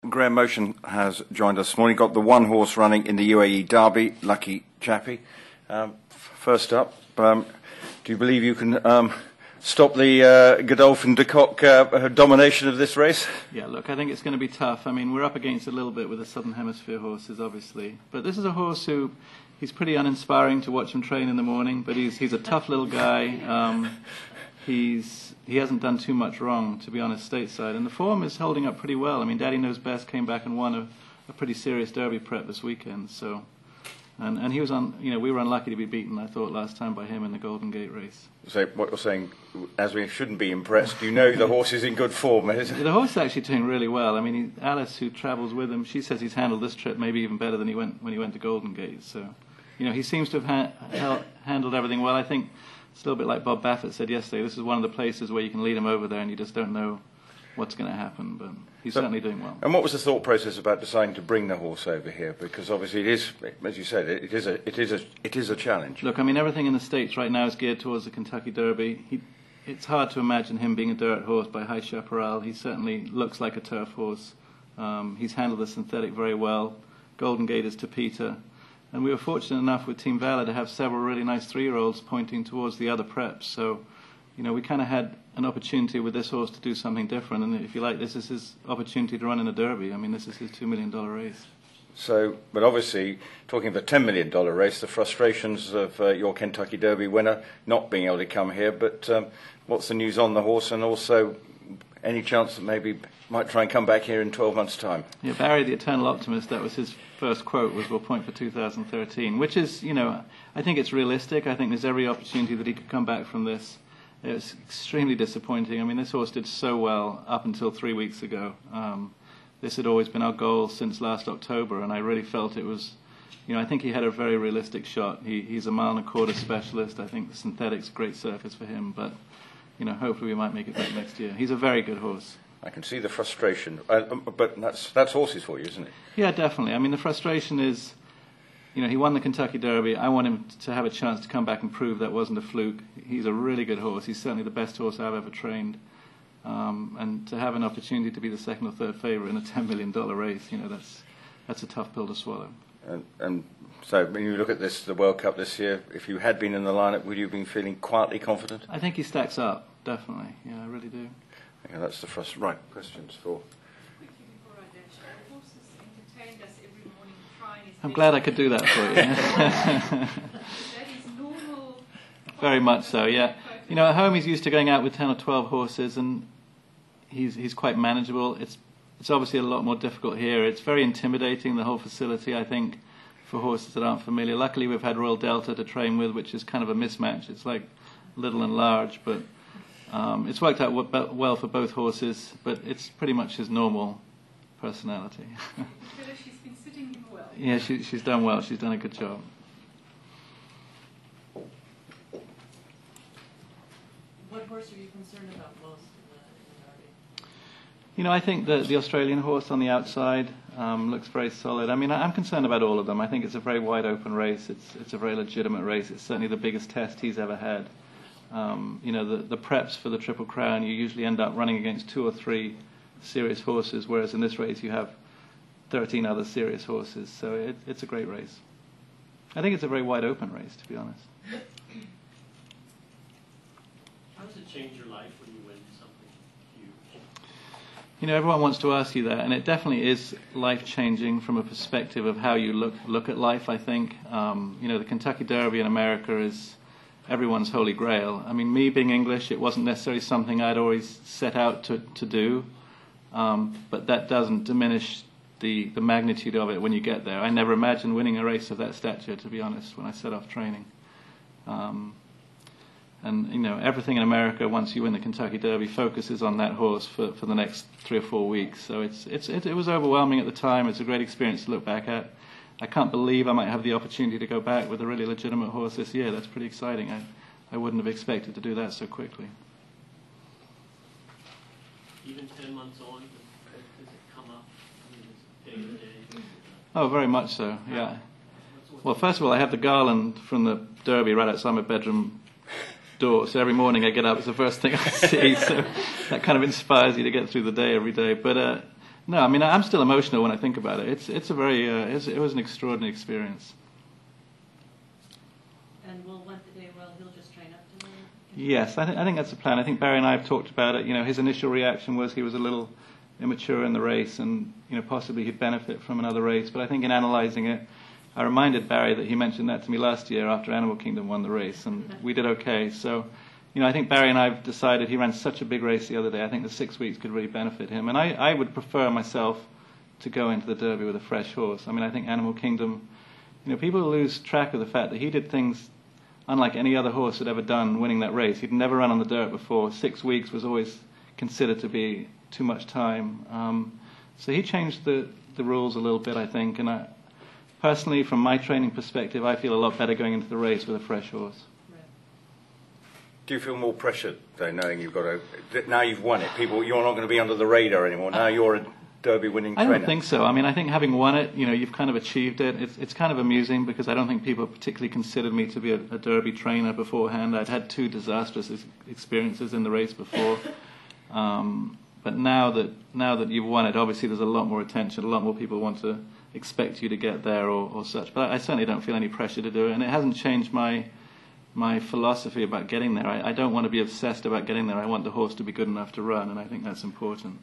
Graham Motion has joined us this morning. Got the one horse running in the UAE Derby, Lucky Chappie. First up, do you believe you can stop the Godolphin de Kock domination of this race? Yeah, look, I think it's going to be tough. I mean, we're up against it a little bit with the Southern Hemisphere horses, obviously. But this is a horse who, he's pretty uninspiring to watch him train in the morning, but he's a tough little guy. He hasn't done too much wrong, to be honest, stateside. And the form is holding up pretty well. I mean, Daddy Knows Best came back and won a pretty serious Derby prep this weekend. So, and he was on, we were unlucky to be beaten, I thought, last time by him in the Golden Gate race. So what you're saying, as we shouldn't be impressed, the horse is in good form, isn't it? The horse is actually doing really well. I mean, Alice, who travels with him, she says he's handled this trip maybe even better than when he went to Golden Gate. So, he seems to have handled everything well. I think it's a little bit like Bob Baffert said yesterday. This is one of the places where you can lead him over there and you just don't know what's going to happen. But he's certainly doing well. And what was the thought process about deciding to bring the horse over here? Because obviously it is, as you said, it is a challenge. Look, I mean, everything in the States right now is geared towards the Kentucky Derby. It's hard to imagine him being a dirt horse by High Chaparral. He certainly looks like a turf horse. He's handled the synthetic very well. Golden Gate is to Peter. And we were fortunate enough with Team Valor to have several really nice 3-year-olds pointing towards the other preps. So, we kind of had an opportunity with this horse to do something different. And if you like, this is his opportunity to run in a Derby. I mean, this is his $2 million race. So, but obviously, talking of the $10 million race, the frustrations of your Kentucky Derby winner not being able to come here. But what's the news on the horse, and also any chance that maybe might try and come back here in 12 months' time? Yeah, Barry the Eternal Optimist, that was his first quote, was we'll point for 2013, which is, I think it's realistic. I think there's every opportunity that he could come back from this. It's extremely disappointing. I mean, this horse did so well up until 3 weeks ago. This had always been our goal since last October, and I really felt it was, I think he had a very realistic shot. He's a 1.25 mile specialist. I think the synthetic's a great surface for him, but, hopefully we might make it back next year. He's a very good horse. I can see the frustration, but that's horses for you, isn't it? Yeah, definitely. I mean, the frustration is, he won the Kentucky Derby. I want him to have a chance to come back and prove that wasn't a fluke. He's a really good horse. He's certainly the best horse I've ever trained. And to have an opportunity to be the second or third favourite in a $10 million race, that's a tough pill to swallow. And so when you look at the World Cup this year, if you had been in the lineup, would you have been feeling quietly confident? I think he stacks up, definitely. Yeah, I really do. Yeah, that's the first. Right, questions for... I'm glad I could do that for you. That is normal. Very much so, yeah. At home he's used to going out with 10 or 12 horses, and he's quite manageable. It's obviously a lot more difficult here. It's very intimidating, the whole facility, I think, for horses that aren't familiar. Luckily we've had Royal Delta to train with, which is kind of a mismatch. It's like little and large, but it's worked out well for both horses, but it's pretty much his normal personality. She's been sitting him well. Yeah, she's done well. She's done a good job. What horse are you concerned about most in the Derby? I think the Australian horse on the outside looks very solid. I mean, I'm concerned about all of them. I think it's a very wide open race. It's a very legitimate race. It's certainly the biggest test he's ever had. The preps for the Triple Crown, you usually end up running against 2 or 3 serious horses, whereas in this race you have 13 other serious horses. So it's a great race. I think it's a very wide open race, to be honest. How does it change your life when you win something huge? Everyone wants to ask you that, and it definitely is life-changing from a perspective of how you look at life, I think. The Kentucky Derby in America is everyone's holy grail. I mean, me being English, it wasn't necessarily something I'd always set out to do, but that doesn't diminish the magnitude of it when you get there. I never imagined winning a race of that stature, to be honest, when I set off training. And everything in America, once you win the Kentucky Derby, focuses on that horse for the next 3 or 4 weeks. So it was overwhelming at the time. It's a great experience to look back at. I can't believe I might have the opportunity to go back with a really legitimate horse this year. That's pretty exciting. I wouldn't have expected to do that so quickly. Even 10 months on, does it come up? I mean, is it day to day? Oh, very much so, yeah. Well, first of all, I have the garland from the Derby right outside my bedroom door, so every morning I get up, it's the first thing I see, so that kind of inspires you to get through the day every day. But No, I mean, I'm still emotional when I think about it. It's a very it was an extraordinary experience. And will he'll just train up to the... Yes, I think that's the plan. I think Barry and I have talked about it. You know, his initial reaction was he was a little immature in the race, and possibly he'd benefit from another race. But I think in analysing it, I reminded Barry that he mentioned that to me last year after Animal Kingdom won the race, and we did okay. So, I think Barry and I have decided he ran such a big race the other day. I think the 6 weeks could really benefit him, and I would prefer myself to go into the Derby with a fresh horse. I mean, I think Animal Kingdom, people lose track of the fact that he did things unlike any other horse had ever done winning that race. He'd never run on the dirt before. 6 weeks was always considered to be too much time. So he changed the rules a little bit, I think. And personally, from my training perspective, I feel a lot better going into the race with a fresh horse. Right. Do you feel more pressure, though, knowing now you've won it? You're not going to be under the radar anymore. Now you're a Derby-winning trainer. I don't think so. I mean, I think having won it, you've kind of achieved it. It's kind of amusing because I don't think people particularly considered me to be a Derby trainer beforehand. I'd had 2 disastrous experiences in the race before. But now that you've won it, obviously there's a lot more attention. A lot more people want to expect you to get there or such. But I certainly don't feel any pressure to do it, and it hasn't changed my philosophy about getting there. I don't want to be obsessed about getting there. I want the horse to be good enough to run, and I think that's important.